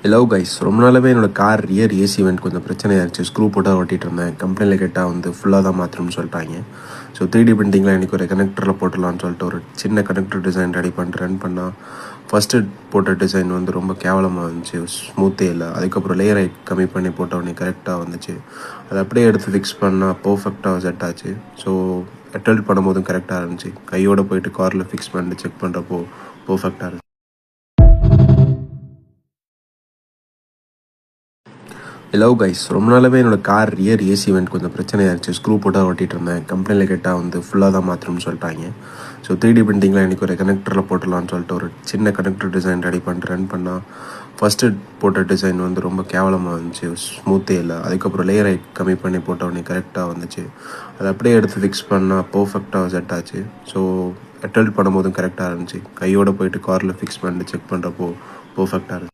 Hello guys, ரொம்ப நாளாவே என்னோடய கார் ரியர் ஏசி வெண்ட் கொஞ்சம் பிரச்சனையாக இருந்துச்சு. ஸ்க்ரூ போட்டு ஓட்டிகிட்டு இருந்தேன். கம்பெனியில் கேட்டால் ஃபுல்லாக தான் மாற்றணும்னு சொல்லிட்டாங்க. ஸோ 3D பிரிண்டிங்கில் எனக்கு ஒரு கனெக்டரில் போட்டுடலான்னு சொல்லிட்டு ஒரு சின்ன கனெக்டர் டிசைன் ரெடி பண்ணிட்டு ரன் பண்ணால் ஃபஸ்ட்டு போட்ட டிசைன் ரொம்ப கேவலமாக இருந்துச்சு. ஸ்மூத்தே இல்லை. அதுக்கப்புறம் லேயரை கம்மி பண்ணி போட்டவொடனே கரெக்டாக வந்துச்சு. அதை அப்படியே எடுத்து ஃபிக்ஸ் பண்ணால் பர்ஃபெக்டாக செட் ஆச்சு. ஸோ அட்டல்ட் பண்ணும்போதும் கரெக்டாக இருந்துச்சு. கையோடு போயிட்டு காரில் ஃபிக்ஸ் பண்ணிட்டு செக் பண்ணுறப்போ பர்ஃபெக்டாக இருந்துச்சு. ஹலோ கைஸ், ரொம்ப நாளாவே என்னோடய கார் ரியர் ஏசி வெண்ட் கொஞ்சம் பிரச்சனையாக இருந்துச்சு. ஸ்க்ரூ போட்டு ஓட்டிகிட்டு இருந்தேன். கம்பெனியில் கேட்டால் ஃபுல்லாக தான் மாற்றணும்னு சொல்லிட்டாங்க. ஸோ 3D பிரிண்டிங்கில் எனக்கு ஒரு கனெக்டரில் போட்டுடலான்னு சொல்லிட்டு ஒரு சின்ன கனெக்டர் டிசைன் ரெடி பண்ணிட்டு ரன் பண்ணால் ஃபஸ்ட்டு போட்ட டிசைன் ரொம்ப கேவலமாக இருந்துச்சு. ஸ்மூத்தே இல்லை. அதுக்கப்புறம் லேயரை கம்மி பண்ணி போட்டவொடனே கரெக்டாக வந்துச்சு. அதை அப்படியே எடுத்து ஃபிக்ஸ் பண்ணால் பர்ஃபெக்டாக செட் ஆச்சு. ஸோ அட்டல்ட் பண்ணும்போதும் கரெக்டாக இருந்துச்சு. கையோடு போயிட்டு காரில் ஃபிக்ஸ் பண்ணிட்டு செக் பண்ணுறப்போ பர்ஃபெக்டாக இருந்துச்சு.